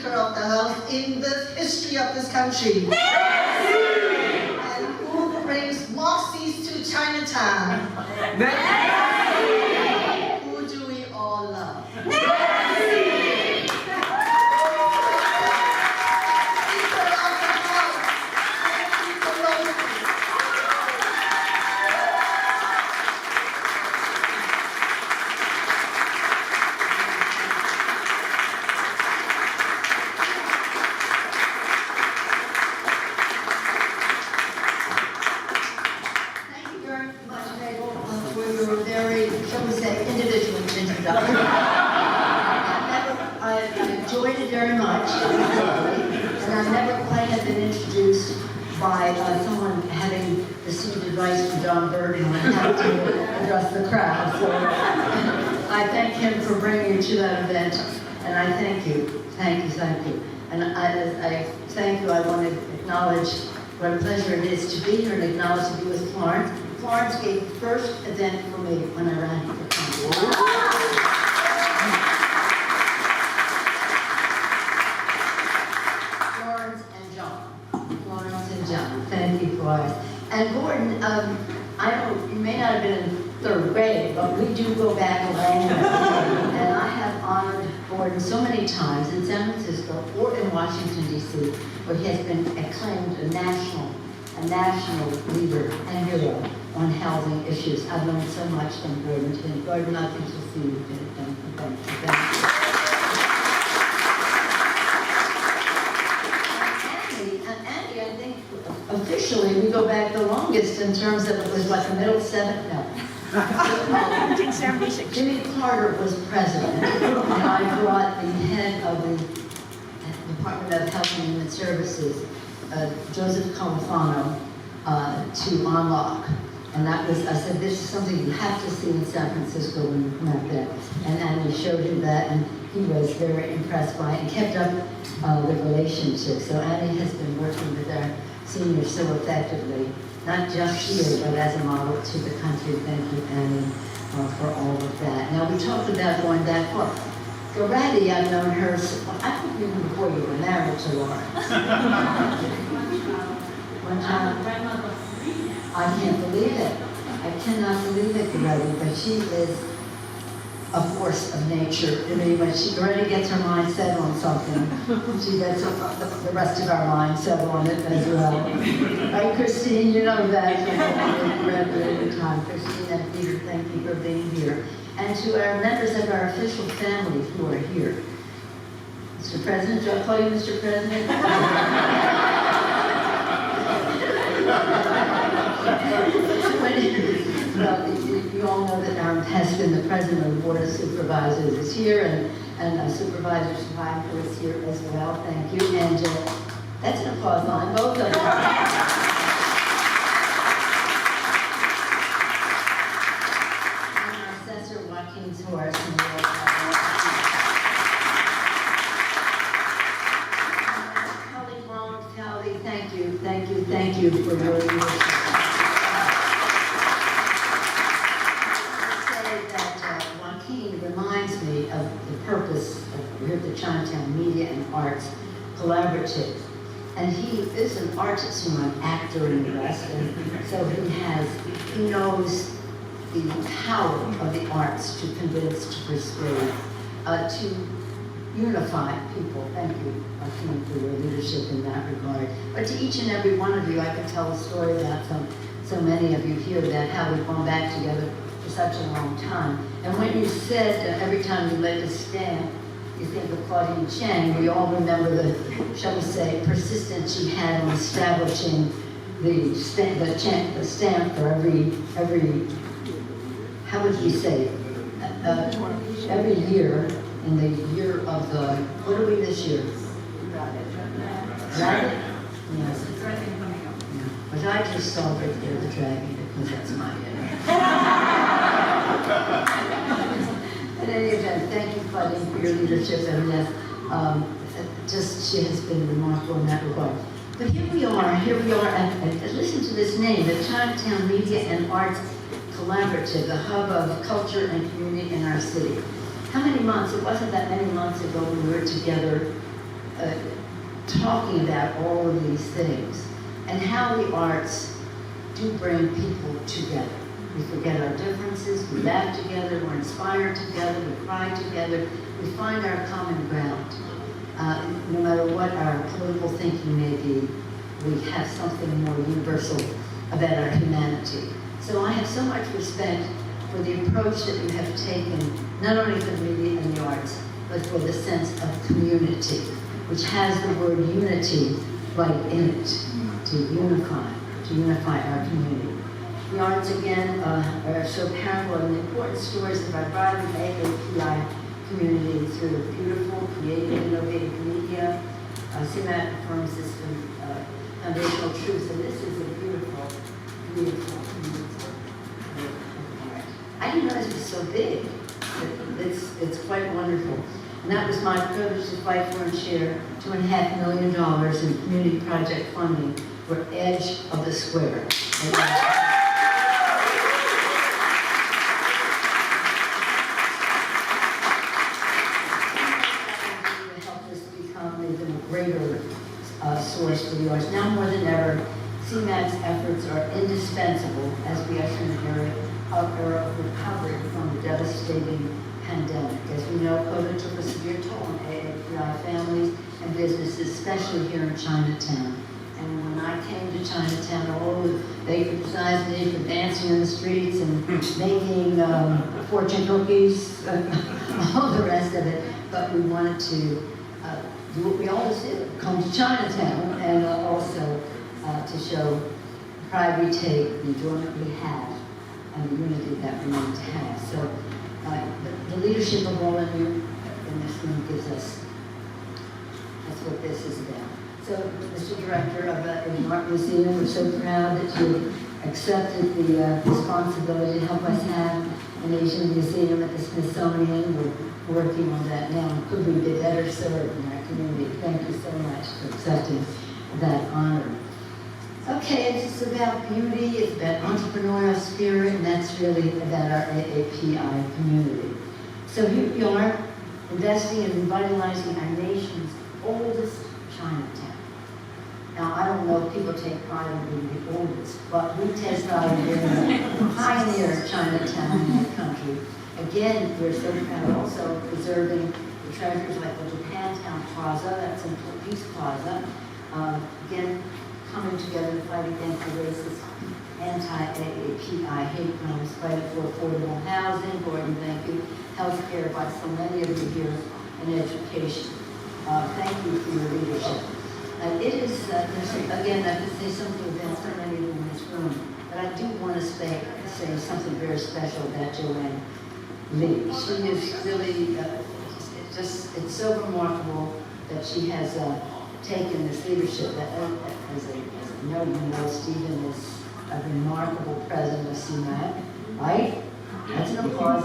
Speaker of the House in the history of this country. And who brings Moxies to Chinatown. Who do we all love? I enjoyed it very much, and I never quite had been introduced by someone having received advice from John Burton on how to address the crowd. So I thank him for bringing you to that event, and I thank you. And I thank you. I want to acknowledge what a pleasure it is to be here and acknowledge to be with Florence. Florence gave the first event for me when I ran for Congress. Florence and John. Thank you, Florence. And Gordon, I know you may not have been in third grade, but we do go back a long way. And I have honored Gordon so many times in San Francisco or in Washington, D.C., where he has been acclaimed a national leader and hero on housing issues. I've learned so much from Gordon. And Gordon, I think you'll see you did it. Thank you. Andy, I think officially we go back the longest in terms of it was like the middle seven. No. 1976. Jimmy Carter was president, and I brought the head of the Department of Health and Human Services, Joseph Califano, to unlock. And that was, I said, this is something you have to see in San Francisco when you come out there. And Andy showed him that, and he was very impressed by it and kept up the relationship. So Annie has been working with our seniors so effectively, not just here, but as a model to the country. Thank you, Annie, for all of that. Now, we talked about going that far. Gorady, I've known her, I think even before you were married to Lawrence. One time, I can't believe it. I cannot believe it, Gorady, but she is a force of nature. I mean, when Gorady gets her mind set on something, she gets the rest of our mind set on it as well. Right, Christine, you know that. Every time. Christine and Peter, thank you for being here. And to our members of our official family who are here. Mr. President, do I call you Mr. President? Well, you all know that Aaron Peskin, the president of the Board of Supervisors, is here, and Supervisor Schweiker is here as well. Thank you. And that's an applause line, both of them. And our assessor, Joaquin Torres. Callie, thank you for your leadership. Reminds me of the purpose of here at the Chinatown Media and Arts Collaborative. And he is an artist, an actor and the rest, and so he knows the power of the arts to convince, to persuade, to unify people. Thank you, Joaquin, for your leadership in that regard. But to each and every one of you, I could tell a story about so many of you here about how we've gone back together for such a long time. And when you said every time you laid a stamp, you think of Claudine Chang, we all remember the, shall we say, persistence she had on establishing the stamp for every, how would you say, every year, in the year of the, what are we this year? Dragon? Yes. But I just celebrate the dragon because that's my In any event, thank you, Claudine, for your leadership, and yes, she has been remarkable in that regard. But here we are, and listen to this name, the Chinatown Media and Arts Collaborative, the hub of culture and community in our city. How many months? It wasn't that many months ago when we were together talking about all of these things and how the arts do bring people together. We forget our differences, we laugh together, we're inspired together, we cry together, we find our common ground. No matter what our political thinking may be, we have something more universal about our humanity. So I have so much respect for the approach that you have taken, not only for the media and the arts, but for the sense of community, which has the word unity right in it, to unify our community. The arts, again, are so powerful and important stories of our vibrant AAPI community through beautiful, creative, innovative media. CMAT affirms this foundational truth, and this is a beautiful, beautiful art. I didn't realize it was so big. It's quite wonderful. And that was my privilege to fight for and share $2.5 million in community project funding for Edge of the Square. Greater source for the arts. Now more than ever, CMAT's efforts are indispensable as we usher in an era of recovery from the devastating pandemic. As we know, COVID took a severe toll on AAPI families and businesses, especially here in Chinatown. And when I came to Chinatown, they criticized me for dancing in the streets and making fortune cookies, all the rest of it. But we wanted to do what we always do, come to Chinatown, and also to show the pride we take, the enjoyment we have, and the unity that we need to have. So the leadership of all of you in this room gives us, that's what this is about. So, Mr. Director of the Art Museum, we're so proud that you accepted the responsibility to help us have an Asian museum at the Smithsonian. We're working on that now. Could we be better served in our community? Thank you so much for accepting that honor. Okay, it's about beauty, it's about entrepreneurial spirit, and that's really about our AAPI community. So here we are, investing in revitalizing our nation's oldest Chinatown. Now, I don't know if people take pride in being the oldest, but we take pride in being the pioneer of Chinatown in our country. Again, we're so proud also of preserving the treasures like the Japantown Plaza, that's in Peace Plaza. Again, coming together to fight against the racist anti-AAPI hate crimes, fighting for affordable housing, Gordon, thank you, health care by so many of you here, and education. Thank you for your leadership. It is, again, I could say something about so many of you in this room, but I do want to say something very special about Joanne Lee. She is really, it's so remarkable that she has taken this leadership. That, as I know you know, Stephen is a remarkable president of CMAT, right? That's an applause.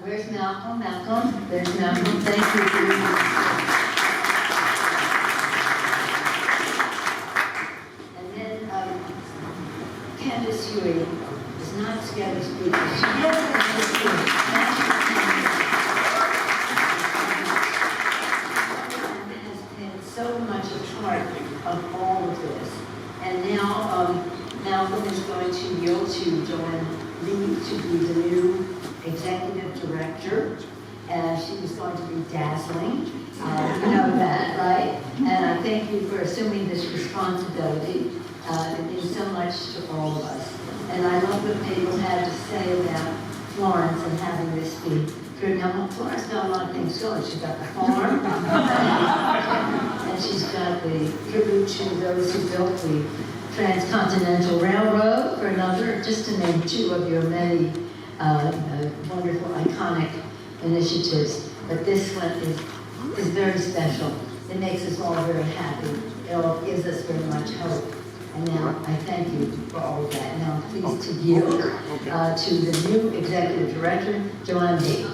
Where's Malcolm? Malcolm? There's Malcolm. Thank you for your And then Candace Huey is not scared to speak. She has been so much a part of all of this. And now Malcolm is going to yield to Joanne Lee to be the new executive director, and she is going to be dazzling. You know that, right? And I thank you for assuming this responsibility. It means so much to all of us. And I love what people had to say about Florence and having this be true. Now, Florence got a lot of things going. She's got the farm, and she's got the tribute to those who built the Transcontinental Railroad, for another, just to name two of your many wonderful, iconic initiatives. But this one is very special. It makes us all very happy. It all gives us very much hope. And now I thank you for all of that. Now I'm pleased to yield to the new executive director, Joanne Lee.